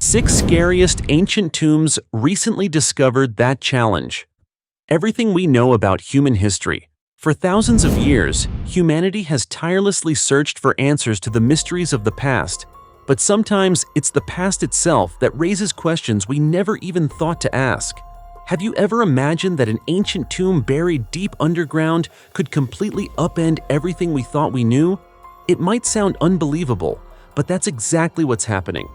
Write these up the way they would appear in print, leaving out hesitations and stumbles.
6 scariest ancient tombs recently discovered that challenge. Everything we know about human history. For thousands of years, humanity has tirelessly searched for answers to the mysteries of the past. But sometimes it's the past itself that raises questions we never even thought to ask. Have you ever imagined that an ancient tomb buried deep underground could completely upend everything we thought we knew? It might sound unbelievable, but that's exactly what's happening.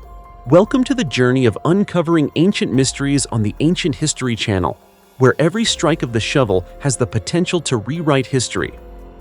Welcome to the journey of uncovering ancient mysteries on the Ancient History Channel, where every strike of the shovel has the potential to rewrite history.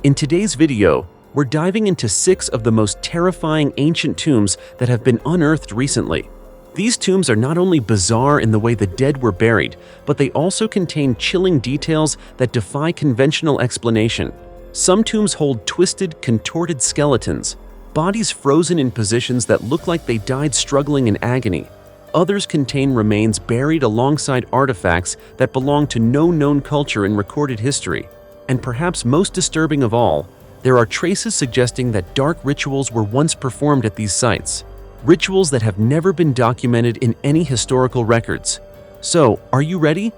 In today's video, we're diving into 6 of the most terrifying ancient tombs that have been unearthed recently. These tombs are not only bizarre in the way the dead were buried, but they also contain chilling details that defy conventional explanation. Some tombs hold twisted, contorted skeletons, bodies frozen in positions that look like they died struggling in agony. Others contain remains buried alongside artifacts that belong to no known culture in recorded history. And perhaps most disturbing of all, there are traces suggesting that dark rituals were once performed at these sites. Rituals that have never been documented in any historical records. So, are you ready?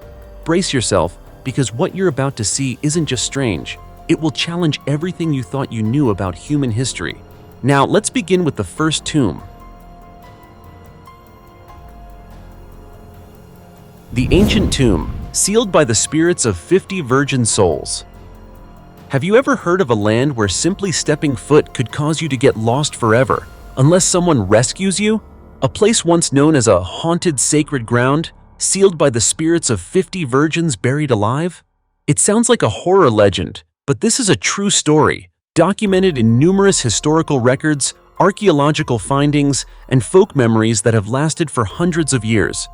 Brace yourself, because what you're about to see isn't just strange. It will challenge everything you thought you knew about human history. Now, let's begin with the first tomb. The ancient tomb, sealed by the spirits of 50 virgin souls. Have you ever heard of a land where simply stepping foot could cause you to get lost forever, unless someone rescues you? A place once known as a haunted sacred ground, sealed by the spirits of 50 virgins buried alive? It sounds like a horror legend, but this is a true story, documented in numerous historical records, archaeological findings, and folk memories that have lasted for hundreds of years.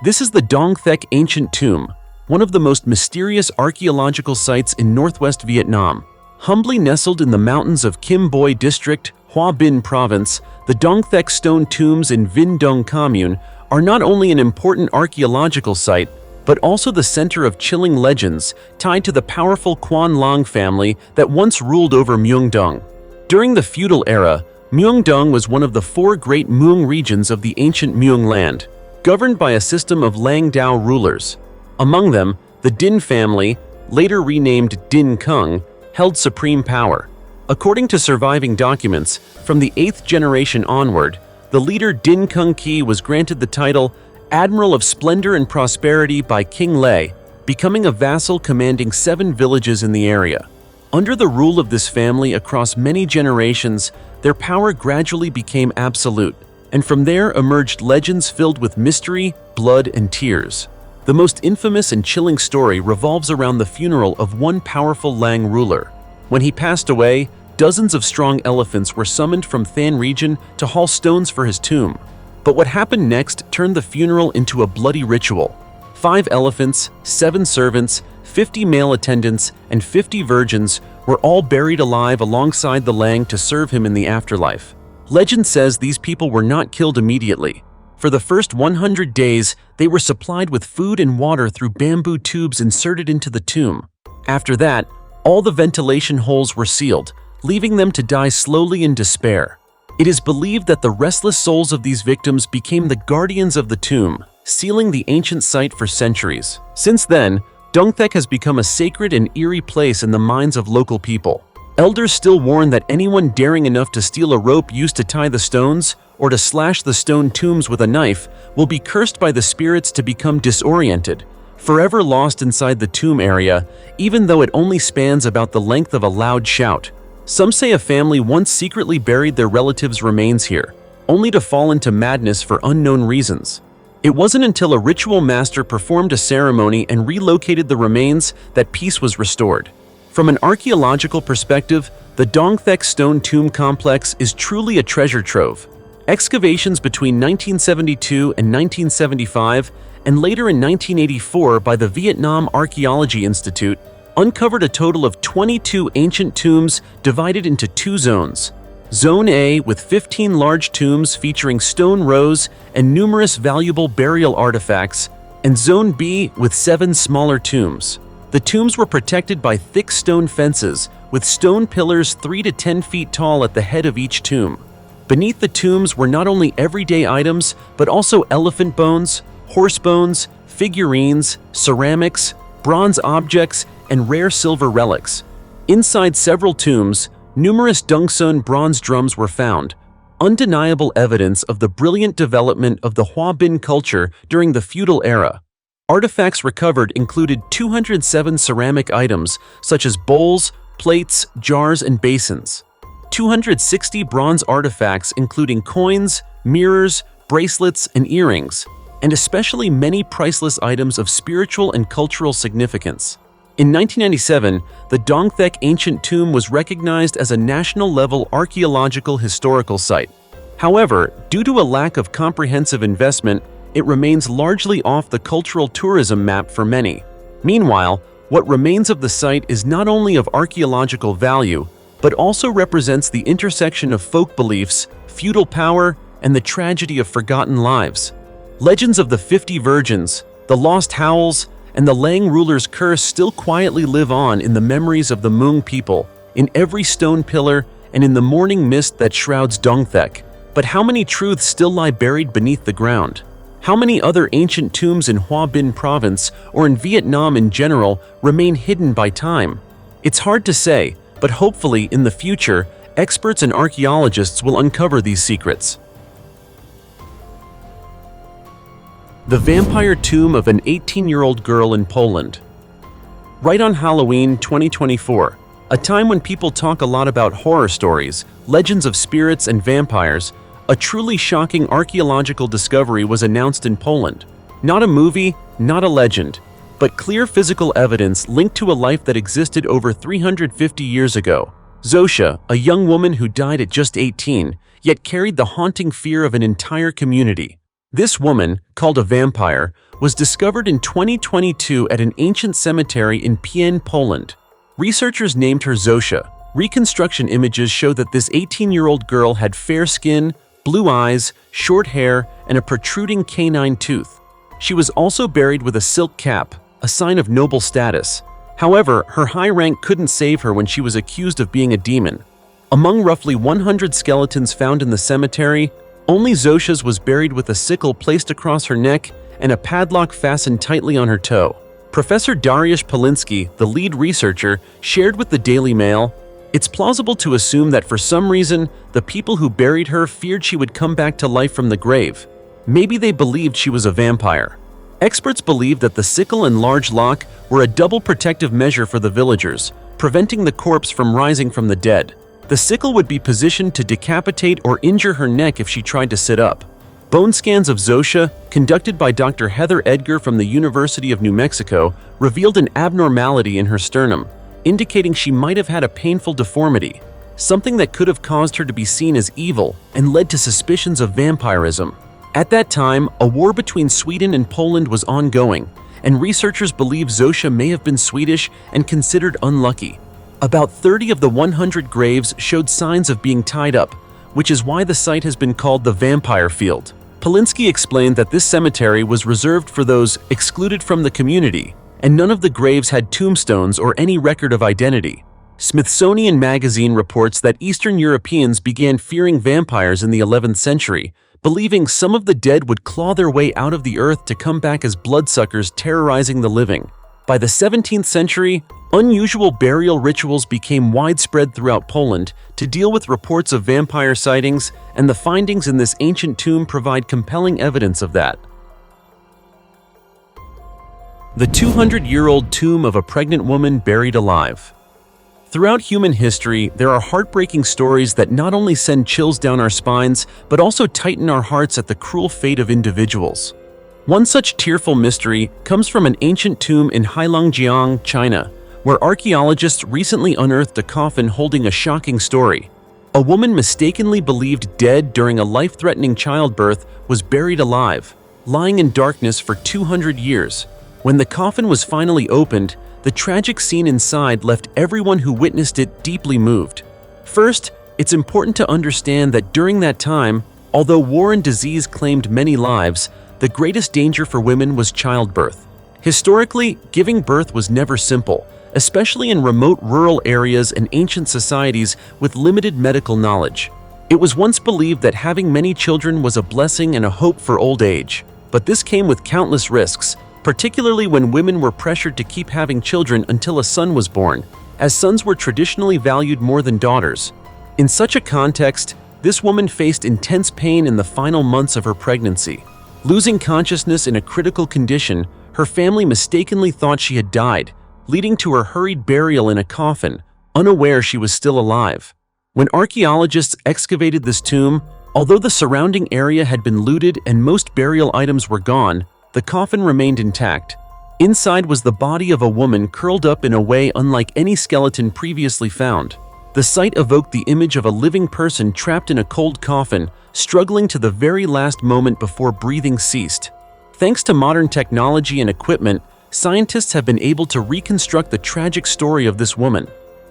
This is the Dong Thek Ancient Tomb, one of the most mysterious archaeological sites in northwest Vietnam. Humbly nestled in the mountains of Kim Boi District, Hoa Binh Province, the Dong Thek Stone Tombs in Vinh Dong Commune are not only an important archaeological site, but also the center of chilling legends tied to the powerful Quan Long family that once ruled over Myeongdong. During the feudal era, Myeongdong was one of the 4 great Mueang regions of the ancient Mueang land, governed by a system of Lang Dao rulers. Among them, the Din family, later renamed Din Kung, held supreme power. According to surviving documents, from the 8th generation onward, the leader Din Kung Ki was granted the title Admiral of Splendor and Prosperity by King Lei, becoming a vassal commanding 7 villages in the area. Under the rule of this family across many generations, their power gradually became absolute, and from there emerged legends filled with mystery, blood, and tears. The most infamous and chilling story revolves around the funeral of one powerful Lang ruler. When he passed away, dozens of strong elephants were summoned from Than region to haul stones for his tomb. But what happened next turned the funeral into a bloody ritual. 5 elephants, 7 servants, 50 male attendants, and 50 virgins were all buried alive alongside the Lang to serve him in the afterlife. Legend says these people were not killed immediately. For the first 100 days, they were supplied with food and water through bamboo tubes inserted into the tomb. After that, all the ventilation holes were sealed, leaving them to die slowly in despair. It is believed that the restless souls of these victims became the guardians of the tomb, sealing the ancient site for centuries. Since then, Dong Thek has become a sacred and eerie place in the minds of local people. Elders still warn that anyone daring enough to steal a rope used to tie the stones, or to slash the stone tombs with a knife, will be cursed by the spirits to become disoriented, forever lost inside the tomb area, even though it only spans about the length of a loud shout. Some say a family once secretly buried their relatives' remains here, only to fall into madness for unknown reasons. It wasn't until a ritual master performed a ceremony and relocated the remains that peace was restored. From an archaeological perspective, the Dong Thek Stone Tomb Complex is truly a treasure trove. Excavations between 1972 and 1975, and later in 1984 by the Vietnam Archaeology Institute, uncovered a total of 22 ancient tombs divided into 2 zones. Zone A with 15 large tombs featuring stone rows and numerous valuable burial artifacts, and Zone B with 7 smaller tombs. The tombs were protected by thick stone fences, with stone pillars 3 to 10 feet tall at the head of each tomb. Beneath the tombs were not only everyday items, but also elephant bones, horse bones, figurines, ceramics, bronze objects, and rare silver relics. Inside several tombs, numerous Dongsun bronze drums were found, undeniable evidence of the brilliant development of the Huabin culture during the feudal era. Artifacts recovered included 207 ceramic items such as bowls, plates, jars, and basins. 260 bronze artifacts including coins, mirrors, bracelets, and earrings, and especially many priceless items of spiritual and cultural significance. In 1997, the Dongthek ancient tomb was recognized as a national-level archaeological historical site. However, due to a lack of comprehensive investment, it remains largely off the cultural tourism map for many. Meanwhile, what remains of the site is not only of archaeological value, but also represents the intersection of folk beliefs, feudal power, and the tragedy of forgotten lives. Legends of the 50 Virgins, the Lost Howls, and the Lang ruler's curse still quietly live on in the memories of the Hmong people, in every stone pillar, and in the morning mist that shrouds Dongthek. But how many truths still lie buried beneath the ground? How many other ancient tombs in Hoa Binh province or in Vietnam in general remain hidden by time? It's hard to say, but hopefully in the future, experts and archaeologists will uncover these secrets. The vampire tomb of an 18-year-old girl in Poland. Right on Halloween 2024, a time when people talk a lot about horror stories, legends of spirits and vampires, a truly shocking archaeological discovery was announced in Poland. Not a movie, not a legend, but clear physical evidence linked to a life that existed over 350 years ago. Zosia, a young woman who died at just 18, yet carried the haunting fear of an entire community. This woman, called a vampire, was discovered in 2022 at an ancient cemetery in Pien, Poland. Researchers named her Zosia. Reconstruction images show that this 18-year-old girl had fair skin, blue eyes, short hair, and a protruding canine tooth. She was also buried with a silk cap, a sign of noble status. However, her high rank couldn't save her when she was accused of being a demon. Among roughly 100 skeletons found in the cemetery, only Zosia's was buried with a sickle placed across her neck and a padlock fastened tightly on her toe. Professor Dariusz Polinsky, the lead researcher, shared with the Daily Mail, "It's plausible to assume that for some reason, the people who buried her feared she would come back to life from the grave. Maybe they believed she was a vampire." Experts believe that the sickle and large lock were a double protective measure for the villagers, preventing the corpse from rising from the dead. The sickle would be positioned to decapitate or injure her neck if she tried to sit up. Bone scans of Zosia, conducted by Dr. Heather Edgar from the University of New Mexico, revealed an abnormality in her sternum, indicating she might have had a painful deformity, something that could have caused her to be seen as evil and led to suspicions of vampirism. At that time, a war between Sweden and Poland was ongoing, and researchers believe Zosia may have been Swedish and considered unlucky. About 30 of the 100 graves showed signs of being tied up, which is why the site has been called the Vampire Field. Polinsky explained that this cemetery was reserved for those excluded from the community, and none of the graves had tombstones or any record of identity. Smithsonian Magazine reports that Eastern Europeans began fearing vampires in the 11th century, believing some of the dead would claw their way out of the earth to come back as bloodsuckers terrorizing the living. By the 17th century, unusual burial rituals became widespread throughout Poland to deal with reports of vampire sightings, and the findings in this ancient tomb provide compelling evidence of that. The 200-year-old tomb of a pregnant woman buried alive. Throughout human history, there are heartbreaking stories that not only send chills down our spines, but also tighten our hearts at the cruel fate of individuals. One such tearful mystery comes from an ancient tomb in Heilongjiang, China, where archaeologists recently unearthed a coffin holding a shocking story. A woman mistakenly believed dead during a life-threatening childbirth was buried alive, lying in darkness for 200 years. When the coffin was finally opened, the tragic scene inside left everyone who witnessed it deeply moved. First, it's important to understand that during that time, although war and disease claimed many lives, the greatest danger for women was childbirth. Historically, giving birth was never simple, especially in remote rural areas and ancient societies with limited medical knowledge. It was once believed that having many children was a blessing and a hope for old age, but this came with countless risks, particularly when women were pressured to keep having children until a son was born, as sons were traditionally valued more than daughters. In such a context, this woman faced intense pain in the final months of her pregnancy. Losing consciousness in a critical condition, her family mistakenly thought she had died, leading to her hurried burial in a coffin, unaware she was still alive. When archaeologists excavated this tomb, although the surrounding area had been looted and most burial items were gone, the coffin remained intact. Inside was the body of a woman curled up in a way unlike any skeleton previously found. The sight evoked the image of a living person trapped in a cold coffin, struggling to the very last moment before breathing ceased. Thanks to modern technology and equipment, scientists have been able to reconstruct the tragic story of this woman.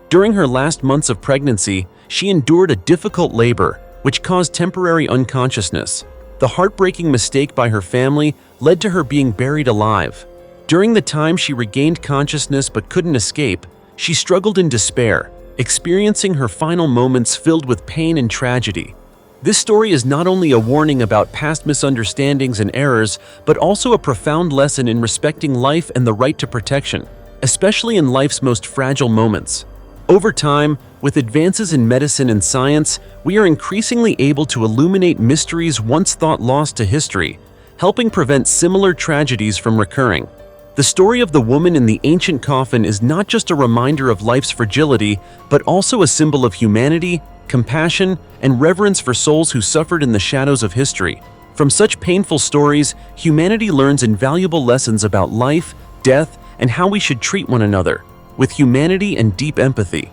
During her last months of pregnancy, she endured a difficult labor, which caused temporary unconsciousness. The heartbreaking mistake by her family led to her being buried alive. During the time she regained consciousness but couldn't escape, she struggled in despair, experiencing her final moments filled with pain and tragedy. This story is not only a warning about past misunderstandings and errors, but also a profound lesson in respecting life and the right to protection, especially in life's most fragile moments. Over time, with advances in medicine and science, we are increasingly able to illuminate mysteries once thought lost to history, helping prevent similar tragedies from recurring. The story of the woman in the ancient coffin is not just a reminder of life's fragility, but also a symbol of humanity, compassion, and reverence for souls who suffered in the shadows of history. From such painful stories, humanity learns invaluable lessons about life, death, and how we should treat one another, with humanity and deep empathy.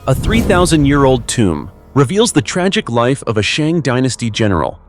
A 3,000-year-old tomb reveals the tragic life of a Shang dynasty general.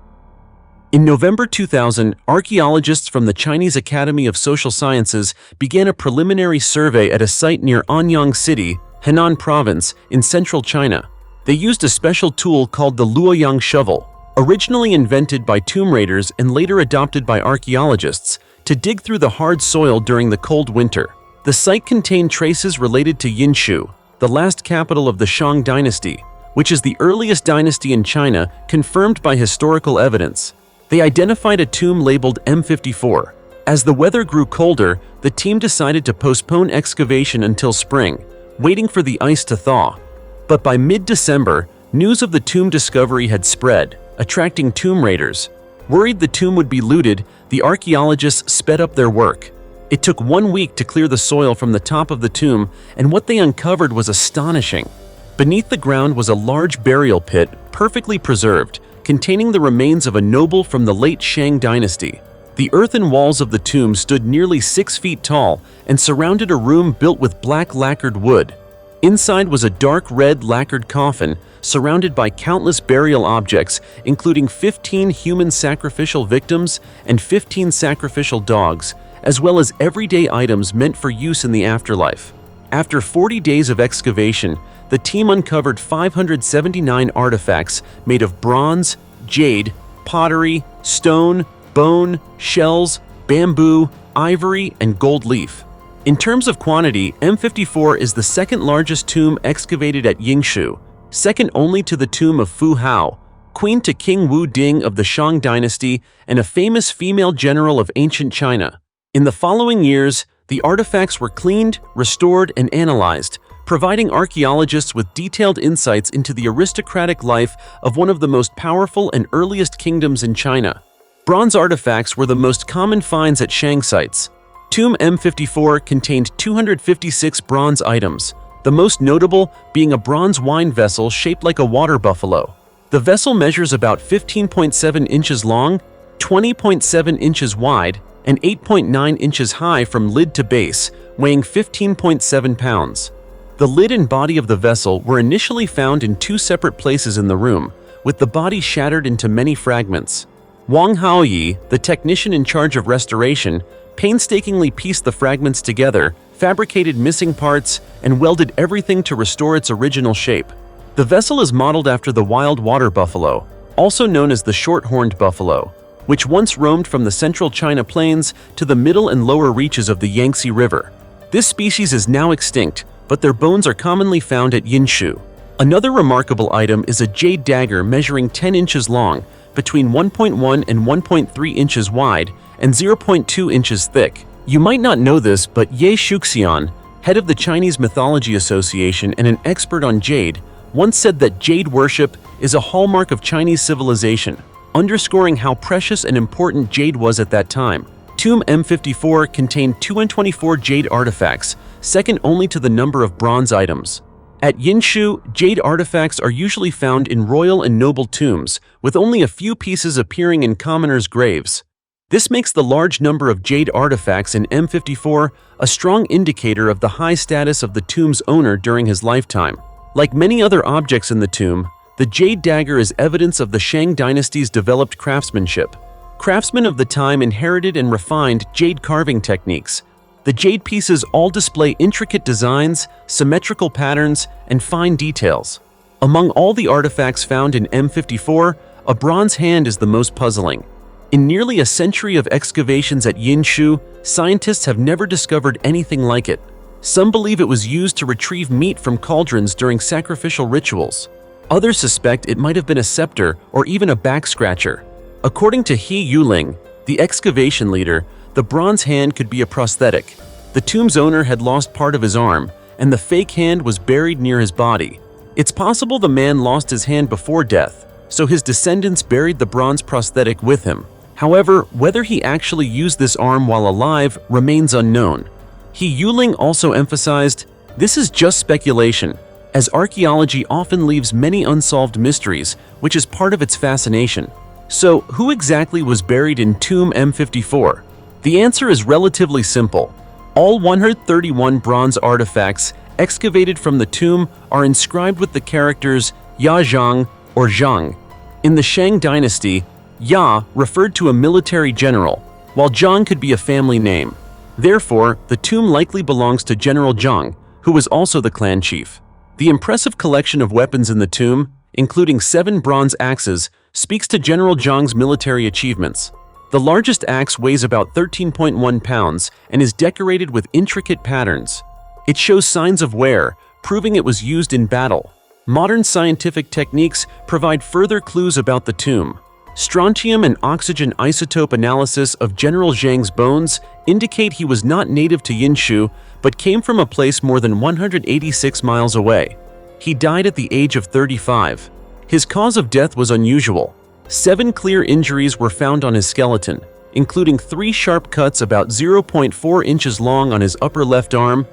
In November 2000, archaeologists from the Chinese Academy of Social Sciences began a preliminary survey at a site near Anyang City, Henan Province, in central China. They used a special tool called the Luoyang shovel, originally invented by tomb raiders and later adopted by archaeologists, to dig through the hard soil during the cold winter. The site contained traces related to Yinshu, the last capital of the Shang dynasty, which is the earliest dynasty in China confirmed by historical evidence. They identified a tomb labeled M54. As the weather grew colder, the team decided to postpone excavation until spring, waiting for the ice to thaw. But by mid-December, news of the tomb discovery had spread, attracting tomb raiders. Worried the tomb would be looted, the archaeologists sped up their work. It took 1 week to clear the soil from the top of the tomb, and what they uncovered was astonishing. Beneath the ground was a large burial pit, perfectly preserved, containing the remains of a noble from the late Shang dynasty. The earthen walls of the tomb stood nearly 6 feet tall and surrounded a room built with black lacquered wood. Inside was a dark red lacquered coffin surrounded by countless burial objects, including 15 human sacrificial victims and 15 sacrificial dogs, as well as everyday items meant for use in the afterlife. After 40 days of excavation, the team uncovered 579 artifacts made of bronze, jade, pottery, stone, bone, shells, bamboo, ivory, and gold leaf. In terms of quantity, M54 is the second largest tomb excavated at Yinshu, second only to the tomb of Fu Hao, queen to King Wu Ding of the Shang dynasty and a famous female general of ancient China. In the following years, the artifacts were cleaned, restored, and analyzed, providing archaeologists with detailed insights into the aristocratic life of one of the most powerful and earliest kingdoms in China. Bronze artifacts were the most common finds at Shang sites. Tomb M54 contained 256 bronze items, the most notable being a bronze wine vessel shaped like a water buffalo. The vessel measures about 15.7 inches long, 20.7 inches wide, and 8.9 inches high from lid to base, weighing 15.7 pounds. The lid and body of the vessel were initially found in 2 separate places in the room, with the body shattered into many fragments. Wang Haoyi, the technician in charge of restoration, painstakingly pieced the fragments together, fabricated missing parts, and welded everything to restore its original shape. The vessel is modeled after the wild water buffalo, also known as the short-horned buffalo, which once roamed from the central China plains to the middle and lower reaches of the Yangtze River. This species is now extinct, but their bones are commonly found at Yinshu. Another remarkable item is a jade dagger measuring 10 inches long, between 1.1 and 1.3 inches wide, and 0.2 inches thick. You might not know this, but Ye Shuxian, head of the Chinese Mythology Association and an expert on jade, once said that jade worship is a hallmark of Chinese civilization, underscoring how precious and important jade was at that time. Tomb M54 contained 224 jade artifacts, second only to the number of bronze items. At Yinshu, jade artifacts are usually found in royal and noble tombs, with only a few pieces appearing in commoners' graves. This makes the large number of jade artifacts in M54 a strong indicator of the high status of the tomb's owner during his lifetime. Like many other objects in the tomb, the jade dagger is evidence of the Shang dynasty's developed craftsmanship. Craftsmen of the time inherited and refined jade carving techniques. The jade pieces all display intricate designs, symmetrical patterns, and fine details. Among all the artifacts found in M54, a bronze hand is the most puzzling. In nearly a century of excavations at Yinshu, scientists have never discovered anything like it. Some believe it was used to retrieve meat from cauldrons during sacrificial rituals. Others suspect it might have been a scepter or even a back scratcher. According to He Yuling, the excavation leader, the bronze hand could be a prosthetic. The tomb's owner had lost part of his arm, and the fake hand was buried near his body. It's possible the man lost his hand before death, so his descendants buried the bronze prosthetic with him. However, whether he actually used this arm while alive remains unknown. He Yuling also emphasized, "This is just speculation, as archaeology often leaves many unsolved mysteries, which is part of its fascination." So, who exactly was buried in Tomb M54? The answer is relatively simple. All 131 bronze artifacts excavated from the tomb are inscribed with the characters Ya Zhang or Zhang. In the Shang dynasty, Ya referred to a military general, while Zhang could be a family name. Therefore, the tomb likely belongs to General Zhang, who was also the clan chief. The impressive collection of weapons in the tomb, including 7 bronze axes, speaks to General Zhang's military achievements. The largest axe weighs about 13.1 pounds and is decorated with intricate patterns. It shows signs of wear, proving it was used in battle. Modern scientific techniques provide further clues about the tomb. Strontium and oxygen isotope analysis of General Zhang's bones indicate he was not native to Yinshu, but came from a place more than 186 miles away. He died at the age of 35. His cause of death was unusual. 7 clear injuries were found on his skeleton, including 3 sharp cuts about 0.4 inches long on his upper left arm,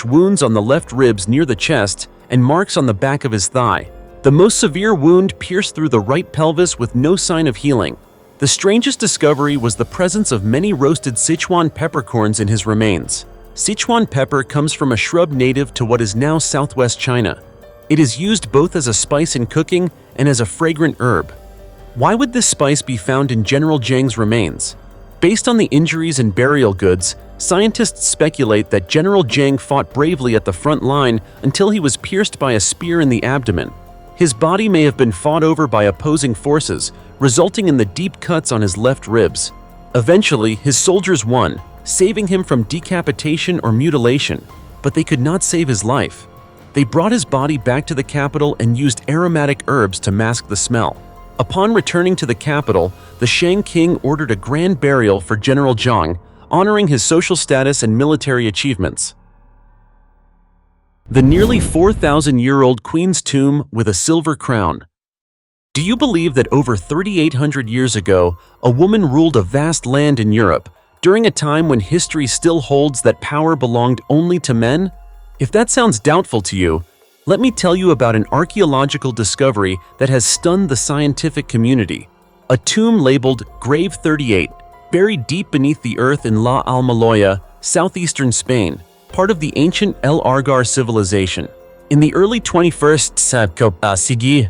wounds on the left ribs near the chest, and marks on the back of his thigh. The most severe wound pierced through the right pelvis with no sign of healing. The strangest discovery was the presence of many roasted Sichuan peppercorns in his remains. Sichuan pepper comes from a shrub native to what is now southwest China. It is used both as a spice in cooking and as a fragrant herb. Why would this spice be found in General Zhang's remains? Based on the injuries and burial goods, scientists speculate that General Zhang fought bravely at the front line until he was pierced by a spear in the abdomen. His body may have been fought over by opposing forces, resulting in the deep cuts on his left ribs. Eventually, his soldiers won, saving him from decapitation or mutilation, but they could not save his life. They brought his body back to the capital and used aromatic herbs to mask the smell. Upon returning to the capital, the Shang king ordered a grand burial for General Zhang, honoring his social status and military achievements. The nearly 4,000-year-old Queen's Tomb with a silver crown. Do you believe that over 3,800 years ago, a woman ruled a vast land in Europe, during a time when history still holds that power belonged only to men? If that sounds doubtful to you, let me tell you about an archaeological discovery that has stunned the scientific community. A tomb labeled Grave 38, buried deep beneath the earth in La Almoloya, southeastern Spain, part of the ancient El Argar civilization. In the early 21st century,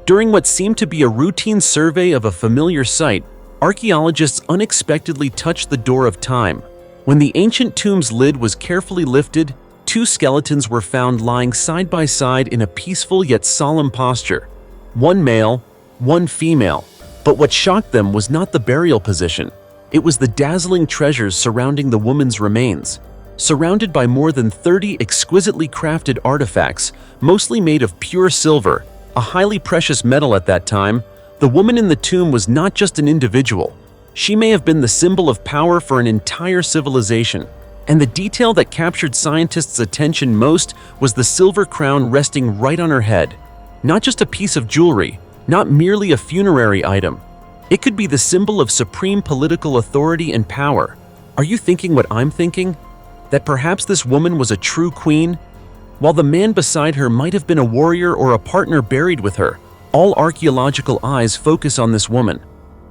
during what seemed to be a routine survey of a familiar site, archaeologists unexpectedly touched the door of time. When the ancient tomb's lid was carefully lifted, 2 skeletons were found lying side by side in a peaceful yet solemn posture. 1 male, 1 female. But what shocked them was not the burial position. It was the dazzling treasures surrounding the woman's remains. surrounded by more than 30 exquisitely crafted artifacts, mostly made of pure silver, a highly precious metal at that time. The woman in the tomb was not just an individual. She may have been the symbol of power for an entire civilization. And the detail that captured scientists' attention most was the silver crown resting right on her head. Not just a piece of jewelry, not merely a funerary item. It could be the symbol of supreme political authority and power. Are you thinking what I'm thinking? That perhaps this woman was a true queen? While the man beside her might have been a warrior or a partner buried with her, all archaeological eyes focus on this woman.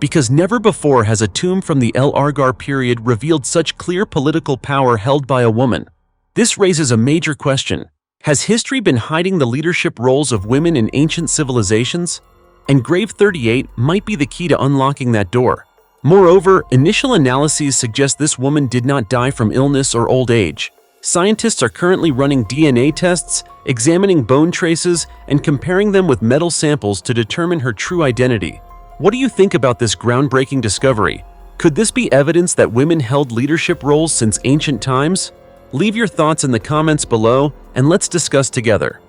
Because never before has a tomb from the El Argar period revealed such clear political power held by a woman. This raises a major question. Has history been hiding the leadership roles of women in ancient civilizations? And Grave 38 might be the key to unlocking that door. Moreover, initial analyses suggest this woman did not die from illness or old age. Scientists are currently running DNA tests, examining bone traces, and comparing them with metal samples to determine her true identity. What do you think about this groundbreaking discovery? Could this be evidence that women held leadership roles since ancient times? Leave your thoughts in the comments below, and let's discuss together.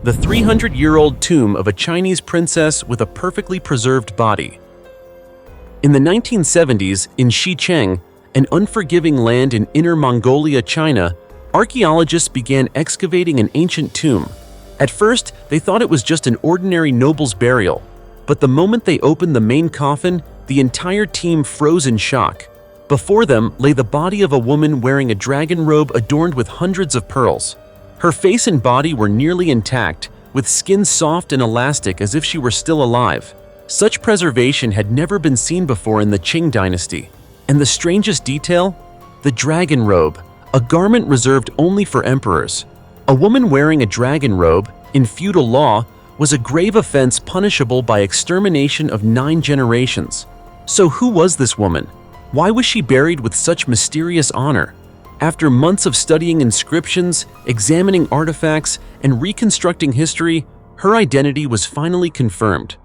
The 300-year-old tomb of a Chinese princess with a perfectly preserved body. In the 1970s, in Xicheng, an unforgiving land in Inner Mongolia, China, archaeologists began excavating an ancient tomb. At first, they thought it was just an ordinary noble's burial, but the moment they opened the main coffin, the entire team froze in shock. Before them lay the body of a woman wearing a dragon robe adorned with hundreds of pearls. Her face and body were nearly intact, with skin soft and elastic as if she were still alive. Such preservation had never been seen before in the Qing dynasty. And the strangest detail? The dragon robe, a garment reserved only for emperors. A woman wearing a dragon robe, in feudal law, was a grave offense punishable by extermination of 9 generations. So who was this woman? Why was she buried with such mysterious honor? After months of studying inscriptions, examining artifacts, and reconstructing history, her identity was finally confirmed.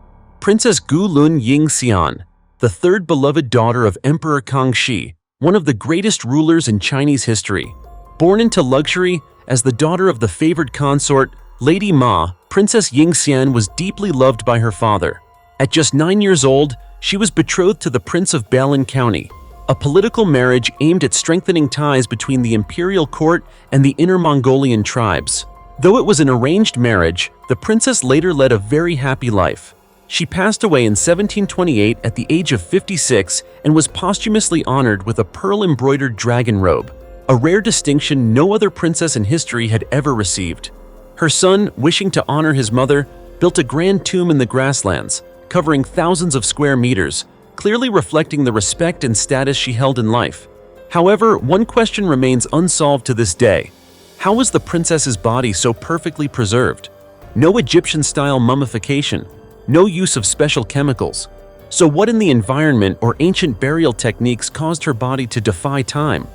Princess Gu Lun Yingxian, the third beloved daughter of Emperor Kangxi, one of the greatest rulers in Chinese history. Born into luxury, as the daughter of the favored consort, Lady Ma, Princess Yingxian was deeply loved by her father. At just 9 years old, she was betrothed to the Prince of Balan County, a political marriage aimed at strengthening ties between the imperial court and the Inner Mongolian tribes. Though it was an arranged marriage, the princess later led a very happy life. She passed away in 1728 at the age of 56 and was posthumously honored with a pearl-embroidered dragon robe, a rare distinction no other princess in history had ever received. Her son, wishing to honor his mother, built a grand tomb in the grasslands, covering thousands of square meters, clearly reflecting the respect and status she held in life. However, one question remains unsolved to this day. How was the princess's body so perfectly preserved? No Egyptian-style mummification, no use of special chemicals. So what in the environment or ancient burial techniques caused her body to defy time?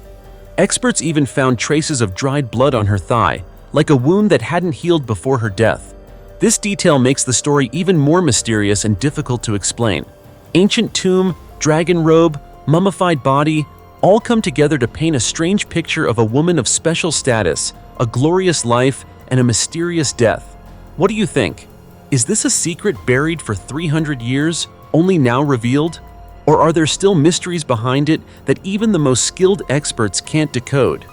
Experts even found traces of dried blood on her thigh, like a wound that hadn't healed before her death. This detail makes the story even more mysterious and difficult to explain. Ancient tomb, dragon robe, mummified body, all come together to paint a strange picture of a woman of special status, a glorious life, and a mysterious death. What do you think? Is this a secret buried for 300 years, only now revealed? Or are there still mysteries behind it that even the most skilled experts can't decode?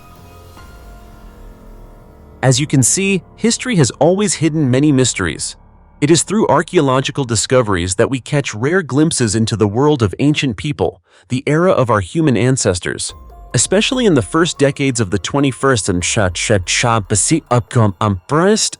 As you can see, history has always hidden many mysteries. It is through archaeological discoveries that we catch rare glimpses into the world of ancient people, the era of our human ancestors. Especially in the first decades of the 21st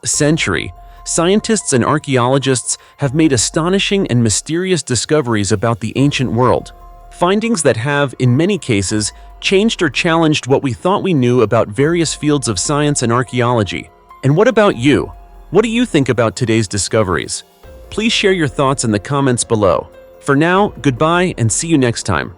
century, scientists and archaeologists have made astonishing and mysterious discoveries about the ancient world. Findings that have, in many cases, changed or challenged what we thought we knew about various fields of science and archaeology. And what about you? What do you think about today's discoveries? Please share your thoughts in the comments below. For now, goodbye and see you next time.